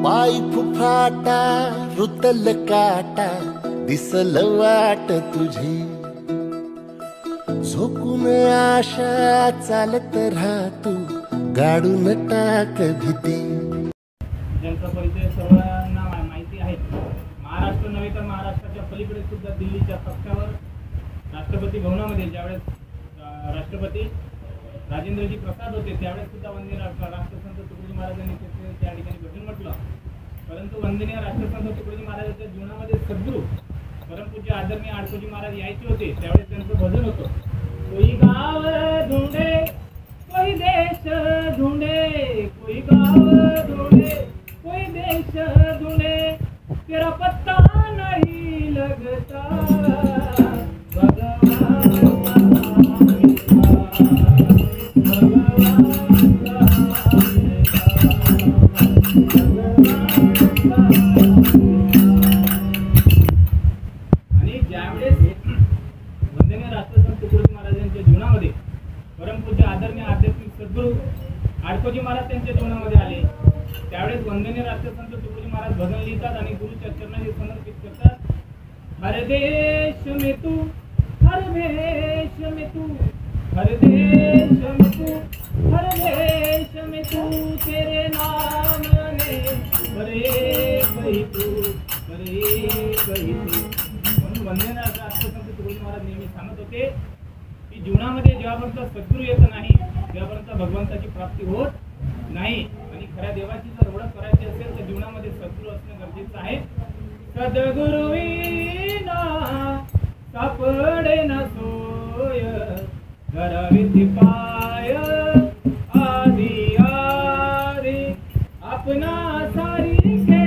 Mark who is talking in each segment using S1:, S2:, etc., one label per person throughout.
S1: पाय फुफाटा रुतल काटा दिसल वाट तुझी झोकून आशा चालत राहा तू गाडून टाक भीती।
S2: ज्यांचा परिचय सर्वांना माहिती आहे, महाराष्ट्र नव्हे तर महाराष्ट्राच्या पलीकडे सुद्धा दिल्लीच्या तख्त्यावर राष्ट्रपती भवनामध्ये ज्यावेळेस राष्ट्रपती राजेंद्रजी प्रसाद होते त्यावेळेस सुद्धा वंदनीय राष्ट्रसंत तुकडोजी महाराजांनी त्या ठिकाणी भजन म्हटलं। परंतु वंदनीय राष्ट्रसंत तुकडोजी महाराजांच्या जीवनामध्ये सद्गुरू परमपूज्य आदरणीय आडकोजी महाराज यायचे होते, त्यावेळेस त्यांचं भजन होतं, कोई गाव ढूंढे कोई देश ढूंढे, कोई गाव ढूंढे कोई देश ढूंढे, तेरा पत्ता नहीं लगता आणि ज्यावेळेस वंदनीय राष्ट्रसंत तुकडोजी महाराजांच्या जीवनामध्ये परमपूज्य आदरणीय आध्यात्मिक सद्गुरू आडकोजी महाराज त्यांच्या जीवनामध्ये आले, त्यावेळेस वंदनीय राष्ट्रसंत तुकडोजी महाराज भजन लिहितात आणि गुरुच्या चरणांना समर्पित करतात। हर देश में तू, हर भेष में तू, हर देश में तू, हर देश में तू, तेरे नाम ने बरे कही तू, बरे कही तू। म्हणून वंदनीय राष्ट्रसंत तुकडोजी महाराज नेहमी सांगत होते की जीवनामध्ये जेव्हापर्यंत सद्गुरू येत नाही तेव्हापर्यंत भगवंताची प्राप्ती होत नाही, आणि खऱ्या देवाची जर ओळख करायची असेल तर जीवनामध्ये सद्गुरू असणं गरजेचं आहे। सद्गुरू विना सापडे न सोय, धराविती पाय आधी आरे, आपणा सारिखे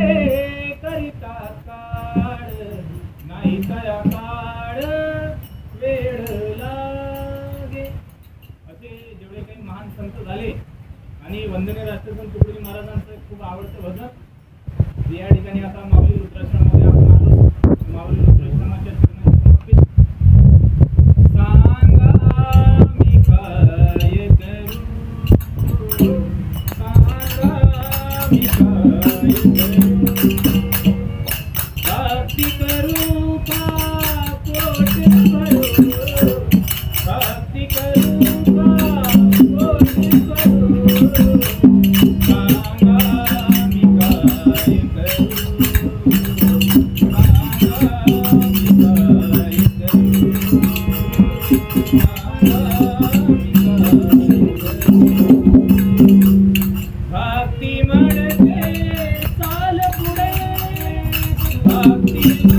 S2: करिता काळ, नाही तया काळ वेळ लागे। असे जेवढे काही महान संत झाले आणि वंदनीय राष्ट्रसंत तुकडोजी महाराजांचं खूप आवडतं भजन या ठिकाणी आता माऊली रुद्राश्रमामध्ये आपण आलो। माऊली रुद्राश्रमाच्या चरणांना समर्पित सांगा मी काय करू, सांगा मी काय करू, भक्ती करू का कोट करू, भक्ती करू का कोट करू, सांगा मी काय करू, भक्ती म्हणते चाल पुढे, भक्ती